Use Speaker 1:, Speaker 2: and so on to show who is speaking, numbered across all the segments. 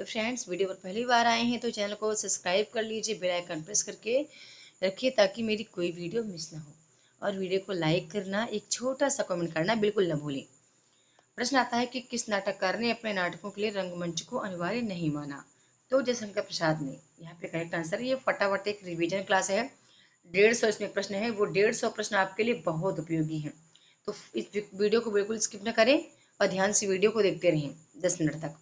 Speaker 1: तो friends, video पर पहली बार आए हैं तो चैनल को सब्सक्राइब कर लीजिए, बेल आइकन प्रेस करके रखिए ताकि मेरी कोई वीडियो मिस ना हो। और वीडियो को लाइक करना, एक छोटा सा कमेंट करना बिल्कुल ना भूलें। प्रश्न आता है कि किस नाटककार ने अपने नाटकों के लिए रंगमंच को अनिवार्य नहीं माना? तो जयशंकर प्रसाद ने। यहाँ पे करेक्ट आंसर है। ये फटाफट एक रिवीजन क्लास है। 150 इसमें प्रश्न है। वो 150 प्रश्न आपके लिए बहुत उपयोगी हैं। तो इस वीडियो को बिल्कुल स्किप न करें और ध्यान से वीडियो को देखते रहें 10 मिनट तक।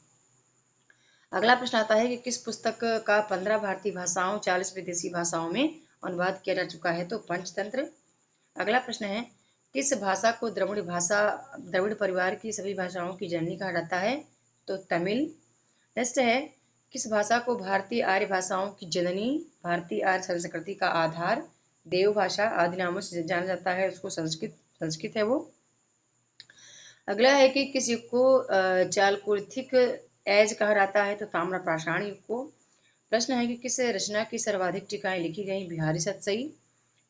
Speaker 1: अगला प्रश्न आता है कि किस पुस्तक का 15 भारतीय भाषाओं 40 विदेशी भाषाओं में अनुवाद किया जा चुका है? तो पंचतंत्र। अगला प्रश्न है किस भाषा को द्रविड़ परिवार की सभी भाषाओं की जननी कहा जाता है? तो तमिल। नेक्स्ट है किस भाषा को भारतीय आर्य भाषाओं की जननी, भारतीय आर्य संस्कृति का आधार, देव भाषा आदि नामों से जाना जाता है? उसको संस्कृत है वो। अगला है कि किस युग को चालकोलिथिक एज कहा जाता है? तो ताम्र पाषाण युग को। प्रश्न है कि किस रचना की सर्वाधिक टीकाएं लिखी गई? बिहारी सतसई।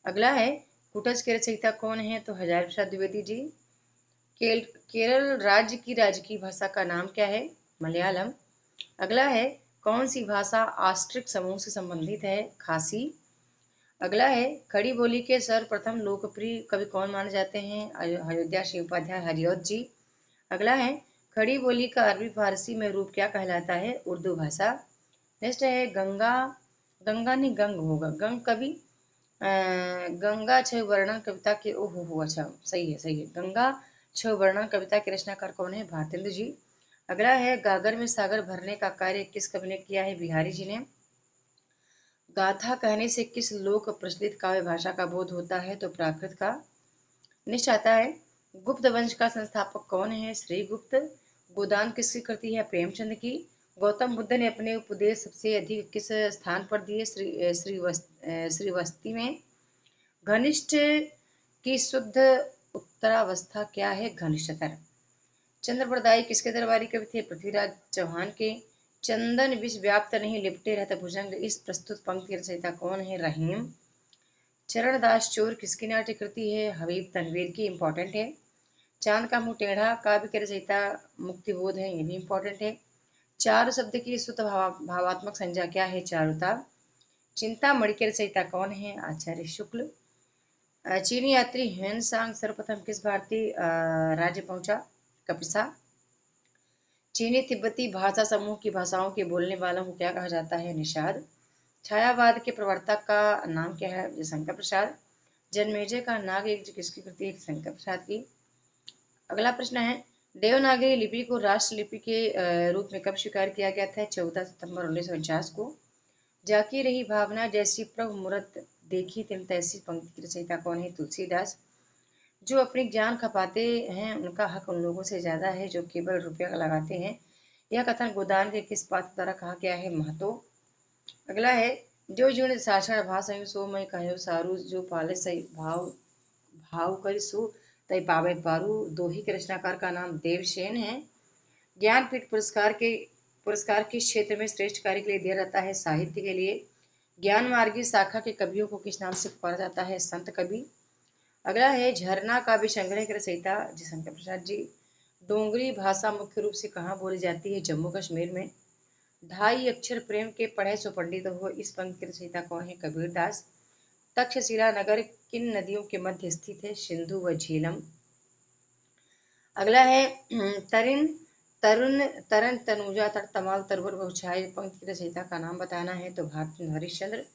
Speaker 1: अगला है कुटज के रचयिता कौन है? तो हजारी प्रसाद द्विवेदी जी। केरल राज्य की राजकीय भाषा का नाम क्या है? मलयालम। अगला है कौन सी भाषा ऑस्ट्रिक समूह से संबंधित है? खासी। अगला है खड़ी बोली के सर्वप्रथम लोकप्रिय कवि कौन माने जाते हैं? अयोध्या श्री उपाध्याय हरिऔध जी। अगला है खड़ी बोली का अरबी फारसी में रूप क्या कहलाता है? उर्दू भाषा। नेक्स्ट है गंगा नहीं गंग होगा, गंग कवि गंगा छह वर्णन कविता के ओहो अच्छा सही है। गंगा छह वर्णन कविता के रचनाकार कौन है? भारतेंद्र जी। अगला है गागर में सागर भरने का कार्य किस कवि ने किया है? बिहारी जी ने। गाथा कहने से किस लोक प्रचलित काव्य भाषा का बोध होता है? तो प्राकृत का। नेक्स्ट आता है गुप्त वंश का संस्थापक कौन है? श्रीगुप्त। गोदान किसकी कृति है? प्रेमचंद की। गौतम बुद्ध ने अपने उपदेश सबसे अधिक किस स्थान पर दिए? श्रीवस्ती में। घनिष्ठ की शुद्ध उत्तरावस्था क्या है? घनिष्ठतर। चंद्रप्रदायी किसके दरबारी कवि थे? पृथ्वीराज चौहान के। चंदन विष व्याप्त नहीं लिपटे रहता भुजंग, इस प्रस्तुत पंक्ति रचयिता कौन है? रहीम। चरणदास चोर किसकी नाट्य कृति है? हबीब तनवीर की। इंपॉर्टेंट है। चांद का मुंह टेढ़ा काव्य के रचयिता मुक्तिबोध है, ये भी इंपॉर्टेंट है। चारु शब्द की शुद्ध भावात्मक संज्ञा क्या है? चारुता। चिंतामणि के रचयिता कौन है? आचार्य शुक्ल। चीनी यात्री ह्वेनसांग सर्वप्रथम किस भारतीय राज्य पहुंचा? कपिसा। चीनी तिब्बती भाषा समूह की भाषाओं के बोलने वालों को क्या कहा जाता है? निषाद। छायावाद के प्रवर्तक का नाम क्या है? जयशंकर प्रसाद। जन्मेजय का नाग यज्ञ किसकी कृति है? शंकर प्रसाद की। अगला प्रश्न है देवनागरी लिपि को राष्ट्रलिपि के रूप में कब स्वीकार किया गया था? 14 सितंबर 1949 को। जाकी रही भावना जैसी प्रभु मूरत देखी तिन तैसी पंक्ति की रचयिता कौन है? तुलसीदास। जो अपनी जान खपाते हैं उनका हक उन लोगों से ज्यादा है जो केवल रुपया लगाते हैं, यह कथन गोदान के किस पात्र द्वारा कहा गया है? महतो। अगला है जो जीर्ण साक्षर भाषा सो मैं कहो सारू, जो पाले सही भाव भाव कर सो तय पावे पारू। दोही के रचनाकार का नाम देवसेन है। ज्ञानपीठ पुरस्कार किस क्षेत्र में श्रेष्ठ कार्य के लिए दिया जाता है? साहित्य के लिए। ज्ञान मार्गी शाखा के कवियों को किस नाम से पुकारा जाता है? संत कवि। अगला है झरना काव्य संग्रह के रचयिता जयशंकर प्रसाद जी। डोंगरी भाषा मुख्य रूप से कहाँ बोली जाती है? जम्मू कश्मीर में। ढाई अक्षर प्रेम के पढ़े सो पंडित हो, इस पंक्ति के रचयिता कौन है? कबीरदास। तक्षशिला नगर किन नदियों के मध्य स्थित है? सिंधु व झेलम। अगला है तरिन तरुण तरन तनुजा तर तमाल तरवर बहुछाई पंक्ति की रचयिता का नाम बताना है? तो भारत हरिश्चंद्र।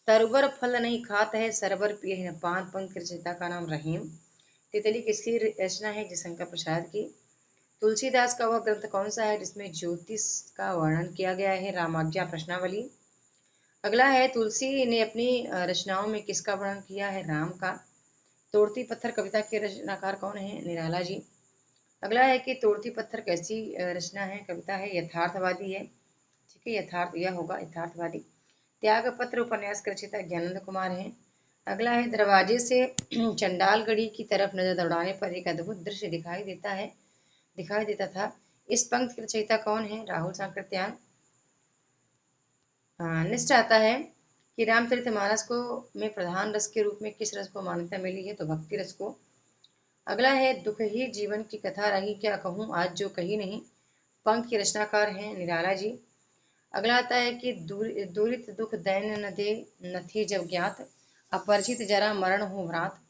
Speaker 1: तरवर फल नहीं खात है, सरवर पिए है पान पंक्ति की रचयिता का नाम रहीम। तितली किसकी रचना है? जयशंकर प्रसाद की। तुलसीदास का वह ग्रंथ कौन सा है जिसमें ज्योतिष का वर्णन किया गया है? रामाज्ञा प्रश्नावली। अगला है तुलसी ने अपनी रचनाओं में किसका वर्णन किया है? राम का। तोड़ती पत्थर कविता के रचनाकार कौन है? निराला जी। अगला है कि तोड़ती पत्थर कैसी रचना है? कविता है, यथार्थवादी है। ठीक है, यथार्थ यह होगा यथार्थवादी। त्याग पत्र उपन्यास के रचयिता ज्ञानंद कुमार हैं। अगला है दरवाजे से चंडालगढ़ी की तरफ नजर दौड़ाने पर एक अद्भुत दृश्य दिखाई देता था, इस पंक्ति के रचयिता कौन है? राहुल सांकृत्यायन। नेक्स्ट आता है कि रामचरितमानस को में प्रधान रस के रूप में किस रस को मान्यता मिली है? तो भक्ति रस को। अगला है दुख ही जीवन की कथा रही क्या कहूँ आज जो कही नहीं, पंक्ति के रचनाकार हैं निराला जी। अगला आता है कि दूरित दुख दैन न दे, नथी जब ज्ञात, अपरिचित जरा मरण हो भ्रात।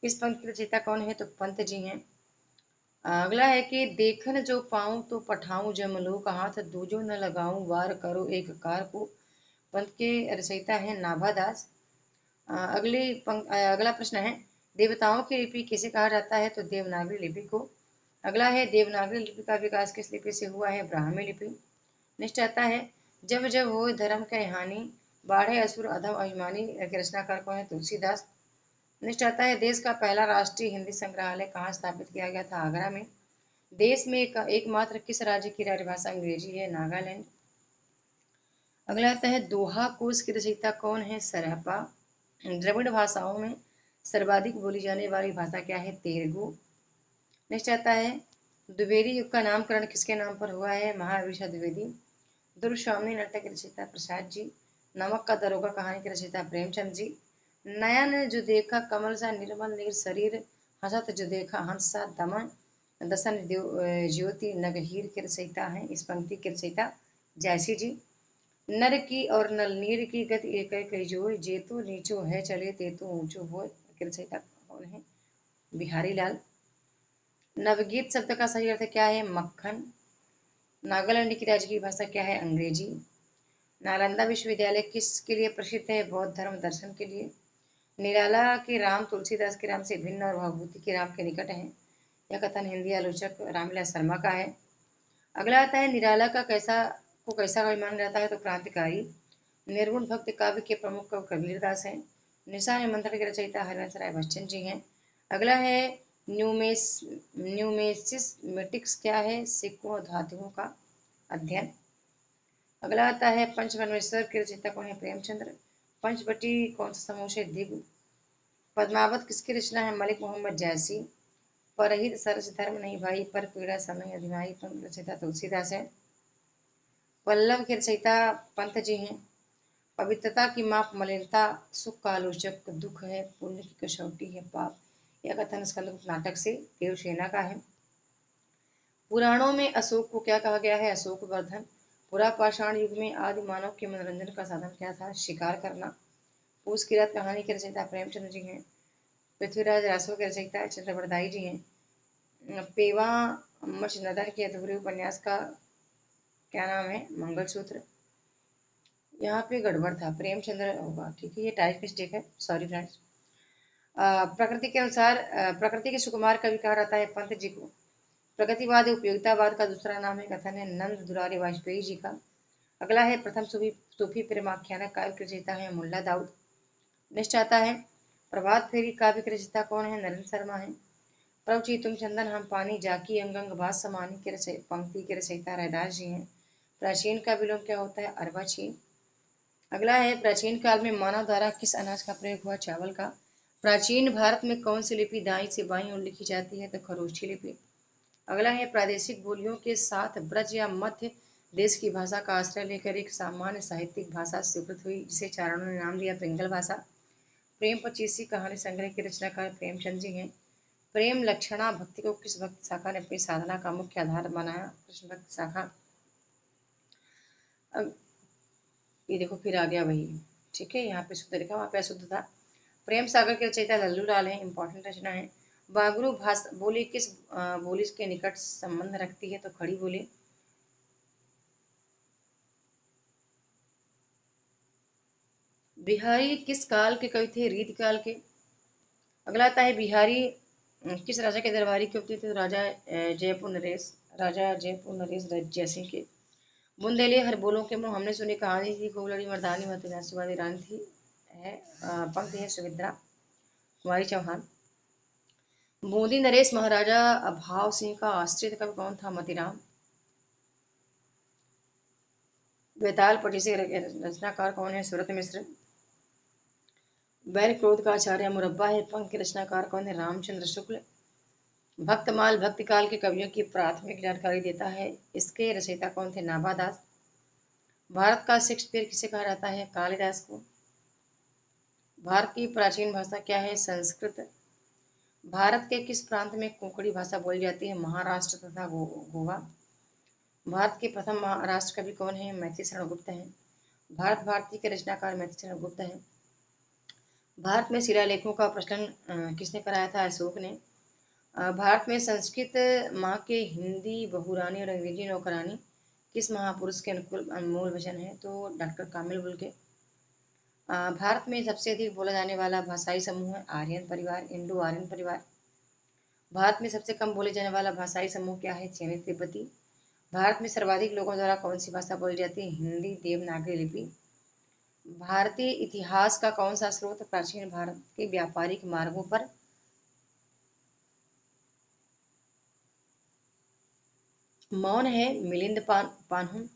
Speaker 1: इस पंक्ति की रचयिता कौन है? तो पंत जी हैं। अगला है कि देखन जो पाऊं तो पठाऊं जमलोक हाथ, दूजो न लगाऊं वार करो एक कार को। पंत के रचयिता हैं नाभादास। अगला प्रश्न है, देवताओं की लिपि किसे कहा जाता है? तो देवनागरी लिपि को। अगला है, देवनागरी लिपि का विकास किस लिपि से हुआ है? ब्राह्मी लिपि। नेक्स्ट आता है, जब जब हो धर्म के हानि, बाढ़े असुर अधम अभिमानी। रचनाकार कौन है? तुलसीदास। नेक्स्ट आता है, देश का पहला राष्ट्रीय हिंदी संग्रहालय कहाँ स्थापित किया गया था? आगरा में। देश में एकमात्र किस राज्य की राजभाषा अंग्रेजी है? नागालैंड। अगला आता है, दोहा कोश की रचयिता कौन है? सरहपा। द्रविड़ भाषाओं में सर्वाधिक बोली जाने वाली भाषा क्या है? तेलुगु। नेक्स्ट आता है, द्विवेदी युग का नामकरण किसके नाम पर हुआ है? महावीर द्विवेदी। दुर्स्वामी नाटक की रचयिता प्रसाद जी। नमक का दरोगा कहानी की रचयिता प्रेमचंद जी। नयन जो देखा कमल सा निर्मल निर शरीर, हसत जो देखा हंस सा दमन, दसन ज्योति नगहीर के रचयिता है इस पंक्ति के रचयिता जैसी जी। नर की और नल नीर की गति एक कई जोर, जेतु नीचो है चले तेतु ऊंचो हो के रचयिता कौन है? बिहारी लाल। नवगीत शब्द का सही अर्थ क्या है? मक्खन। नागालैंड की राजकीय भाषा क्या है? अंग्रेजी। नालंदा विश्वविद्यालय किसके लिए प्रसिद्ध है? बौद्ध धर्म दर्शन के लिए। निराला के राम तुलसीदास के राम से भिन्न और भवभूति के राम के निकट है। यह कथन हिंदी आलोचक रामविलास शर्मा का है। अगला आता है, निराला का कैसा कवि माना जाता है? तो क्रांतिकारी। निर्गुण भक्त काव्य के प्रमुख कवि कबीरदास हैं। निशा निमंत्रण के रचयिता हरिवंश राय बच्चन जी हैं। अगला है, न्यूमेसिस्मेटिक्स क्या है? सिक्कों और धातुओं का अध्ययन। अगला आता है, पंचपरमेश्वर के रचयिता कौन है? प्रेमचंद्र। पंचवटी कौन सा समूह है? दिग। पद्मावत किसकी रचना है? मलिक मोहम्मद जैसी। परहित सरस धर्म नहीं भाई, पर पीड़ा समय अधिमाई। पंत रचयिता तुलसीदास है। पल्लव के रचयिता पंत जी हैं। पवित्रता की माप मलिनता, सुख का आलोचक दुख है, पुण्य की कसौटी है पाप। यह कथन स्कंदगुप्त नाटक से देवसेना का है। पुराणों में अशोक को क्या कहा गया है? अशोक वर्धन। पुरा पाषाण युग में आदि मानव के मनोरंजन का साधन क्या था? शिकार करना। पूस की रात कहानी के रचयिता प्रेमचंद्र जी हैं। पृथ्वीराज रासो के रचयिता चंद्रवरदाई जी हैं। पेवा मचनदन के अधूरे उपन्यास का क्या नाम है? मंगलसूत्र। यहाँ पे गड़बड़ था, प्रेमचंद्र होगा, ठीक है, ये टाइप मिस्टेक है, सॉरी फ्रेंड्स। प्रकृति के अनुसार प्रकृति के सुकुमार कवि कहा जाता है पंत जी को। प्रगतिवाद उपयोगितावाद का दूसरा नाम है, कथन है नंद दुलारी वाजपेयी जी का। अगला है, प्रथम सूफी प्रेमाख्यानक काव्य की रचयिता है मुल्ला दाऊद। नेक्स्ट आता है, प्रभात फेरी काव्य की रचयिता कौन है? नरेंद्र शर्मा है। प्रभु तुम चंदन हम पानी, जाकी अंग अंग भास समानी के पंक्ति के रचयिता रैदास जी हैं। प्राचीन का विलोम क्या होता है? अर्वाचीन। अगला है, प्राचीन काल में मानव द्वारा किस अनाज का प्रयोग हुआ? चावल का। प्राचीन भारत में कौन सी लिपि दाईं से बाईं ओर लिखी जाती है? तो खरोष्ठी लिपि। अगला है, प्रादेशिक बोलियों के साथ ब्रज या मध्य देश की भाषा का आश्रय लेकर एक सामान्य साहित्यिक भाषा स्वीकृत हुई, जिसे चारणों ने नाम दिया पिंगल भाषा। प्रेम पचीसी कहानी संग्रह के रचनाकार प्रेमचंद जी हैं। प्रेम लक्षणा भक्ति को किस भक्त शाखा ने अपनी साधना का मुख्य आधार बनाया? कृष्ण भक्त शाखा। अब ये देखो फिर आ गया वही, ठीक है, यहाँ पे शुद्ध लिखा, वहाँ पे अशुद्ध था। प्रेम सागर के रचयिता लल्लू लाल है, इंपॉर्टेंट रचना है। बागरू भाषा बोली किस बोली के निकट संबंध रखती है? तो खड़ी बोली। बिहारी किस काल के कवि थे? रीति काल के। अगला आता है, बिहारी किस राजा के दरबारी कवि थे? तो जयपुर नरेश राजा जयपुर नरेश जयसिंह के। बुंदेली हर बोलों के मुँह हमने सुनी कहानी थी, गोलड़ी मर्दानी मती नासीवादी रानी थी है। पंक्ति है सुमित्रा कुमारी चौहान। बूंदी नरेश महाराजा भाव सिंह का आश्रित कवि कौन था? मतीराम। बेताल पट्टी से रचनाकार कौन है? सूरत मिश्र। बैल क्रोध का आचार्य मुरब्बा है, पंख के रचनाकार कौन है? रामचंद्र शुक्ल। भक्तमाल भक्ति काल के कवियों की प्राथमिक जानकारी देता है, इसके रचयिता कौन थे? नाभादास। भारत का शेक्सपियर किसे कहा जाता है? कालिदास को। भारत की प्राचीन भाषा क्या है? संस्कृत। भारत के किस प्रांत में कोंकणी भाषा बोली जाती है? महाराष्ट्र तथा गोवा। भारत के प्रथम राष्ट्र कवि कौन है? मैथिली शरण गुप्त हैं। भारत भारती के रचनाकार मैथिली शरण गुप्त हैं। भारत में शिलालेखों का प्रचलन किसने कराया था? अशोक ने। भारत में संस्कृत माँ के हिंदी बहुरानी और अंग्रेजी नौकरानी किस महापुरुष के अनुकूल अनमोल वचन है? तो डॉक्टर कामिल बुल्के। भारत में सबसे अधिक बोला जाने वाला भाषाई समूह है आर्यन परिवार, इंडो आर्यन परिवार। भारत में सबसे कम बोले जाने वाला भाषाई समूह क्या है? चीनी तिब्बती। भारत में सर्वाधिक लोगों द्वारा कौन सी भाषा बोली जाती है? हिंदी देवनागरी लिपि। भारतीय इतिहास का कौन सा स्रोत प्राचीन भारत के व्यापारिक मार्गों पर मौन है? मिलिंद पानहुन।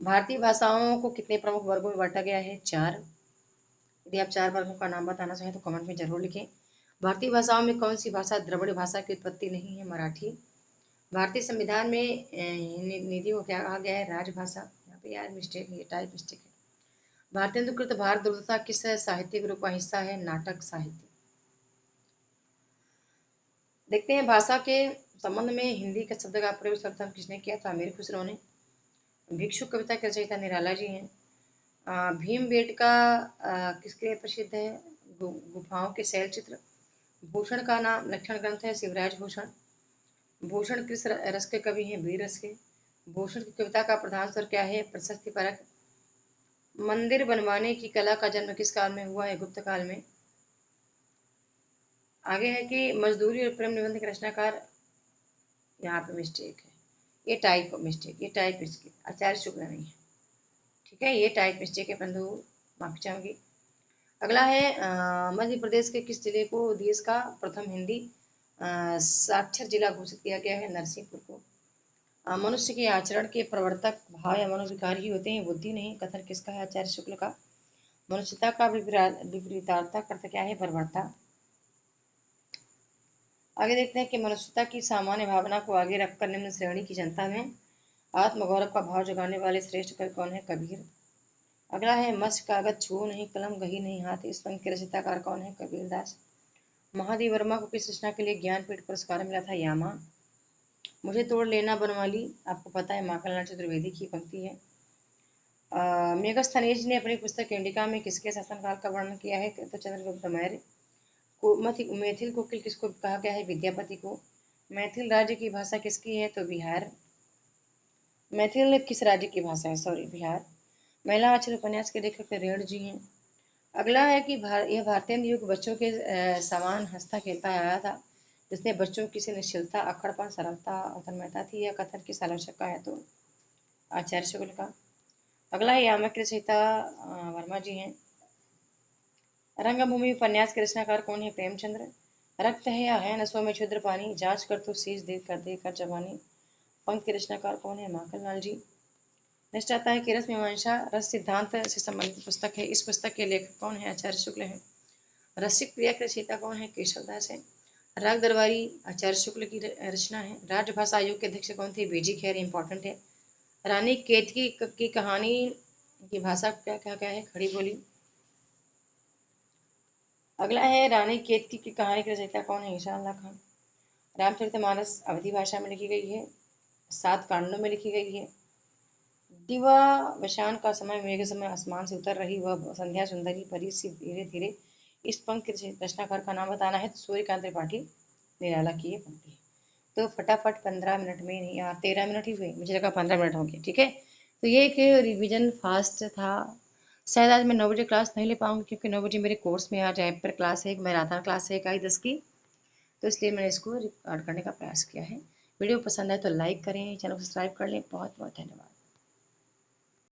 Speaker 1: भारतीय भाषाओं को कितने प्रमुख वर्गों में बांटा गया है? 4। यदि आप 4 वर्गों का नाम बताना चाहें तो कमेंट में जरूर लिखें। भारतीय भाषाओं में कौन सी भाषा द्रविड़ भाषा की उत्पत्ति नहीं है? मराठी। भारतीय संविधान में निधि को क्या कहा गया है? राजभाषा। यहाँ पे यार मिस्टेक, ये टाइप मिस्टेक है। भारतीय अनुकृत भारत दुर्दशा किस साहित्यिक ग्रुप का हिस्सा है? नाटक साहित्य। देखते हैं भाषा के संबंध में हिंदी के शब्द का प्रयोग सर्वप्रथम किसने किया? तो अमीर खुसरो ने। भिक्षु कविता के रचयिता निराला जी हैं। भीमबेटका किसके लिए प्रसिद्ध है? गुफाओं के शैल चित्र। भूषण का नाम लक्षण ग्रंथ है शिवराज भूषण। भूषण किस रस के कवि हैं? वीर रस के। भूषण की कविता का प्रधान स्वर क्या है? प्रशस्ति परक। मंदिर बनवाने की कला का जन्म किस काल में हुआ है? गुप्त काल में। आगे है कि मजदूरी और प्रेम निबंध के रचनाकार, यहाँ पे मिस्टेक है, ये टाइप मिस्टेक, ये टाइप मिस्टेक, आचार्य शुक्ल नहीं है, ठीक है, ये टाइप मिस्टेक है बंधु, माफी चाहूंगी। अगला है मध्य प्रदेश के किस जिले को देश का प्रथम हिंदी साक्षर जिला घोषित किया गया है? नरसिंहपुर को। मनुष्य के आचरण के प्रवर्तक भाव या मनोविकार ही होते हैं, बुद्धि नहीं। कथन किसका है? आचार्य शुक्ल का। मनुष्यता का विपरीतार्थक अर्थ क्या है? बर्बरता। आगे देखते हैं कि मनुष्यता की सामान्य भावना को आगे रखकर निम्न श्रेणी की जनता में आत्मगौरव का भाव जगाने वाले श्रेष्ठ कवि कौन है? कबीर। अगला है मत्स्य कागज छू नहीं, कलम गही नहीं हाथ, इस पंक्ति के रचयिताकार कौन है? कबीरदास। महादेव वर्मा को किस रचना के लिए ज्ञानपीठ पुरस्कार मिला था? यामा। मुझे तोड़ लेना बनवाली, आपको पता है माखनलाल चतुर्वेदी की पंक्ति है। मेगस्थनीज ने अपनी पुस्तक इंडिका में किसके शासनकाल का वर्णन किया है? तो चंद्रगुप्त मौर्य। मैथिल कोकिल किसको कहा गया है? विद्यापति को। मैथिल राज्य की भाषा किसकी है? तो बिहार। मैथिल किस राज्य की भाषा है? सॉरी, बिहार। महिला आचल उपन्यास के लेखक रेणु जी हैं। अगला है कि यह भारतीय युग बच्चों के समान हंसता खेलता आया था, जिसने बच्चों की से निश्चलता, अक्खड़पन, सरलता और तन्मयता थी। यह कथन किस आलोचक का है? तो आचार्य शुक्ल का। अगला है यामक की रचयिता वर्मा जी हैं। रंगभूमि उपन्यास के रचनाकार कौन है? प्रेमचंद्र। रक्त है या है नसों में क्षुद्र पानी, जांच कर तो शीश दे कर जवानी, पंक्ति के रचनाकार कौन है? माखनलाल जी। नेक्स्ट आता है कि रस मीमांसा रस सिद्धांत से संबंधित पुस्तक है, इस पुस्तक के लेखक कौन है? आचार्य शुक्ल है। रसिक क्रिया के रचयिता कौन है? केशवदास है। राग दरबारी आचार्य शुक्ल की रचना है। राजभाषा आयोग के अध्यक्ष कौन थे? बीजी खैर, इंपॉर्टेंट है। रानी केतकी की कहानी की भाषा क्या है? खड़ी बोली। अगला है रानी केतकी की कहानी के रचयिता कौन है? ईशा अल्लाह खान। रामचरितमानस अवधी भाषा में लिखी गई है, 7 कांडों में लिखी गई है। दिवावसान का समय, मेघ समय आसमान से उतर रही वह संध्या सुंदरी परी सी धीरे धीरे, इस पंक्ति के रचनाकार का नाम बताना है। तो सूर्यकांत त्रिपाठी निराला की ये पंक्ति है। तो फटाफट 15 मिनट में, नहीं यार 13 मिनट ही हुए, मुझे लगा 15 मिनट हो गए, ठीक है। तो ये एक रिवीजन फास्ट था। शायद आज मैं 9 बजे क्लास नहीं ले पाऊंगी, क्योंकि 9 बजे मेरे कोर्स में आज ऐप पर क्लास है, एक मैराथन क्लास है 1:10 की, तो इसलिए मैंने इसको रिकॉर्ड करने का प्रयास किया है। वीडियो पसंद आए तो लाइक करें, चैनल को सब्सक्राइब कर लें। बहुत बहुत धन्यवाद।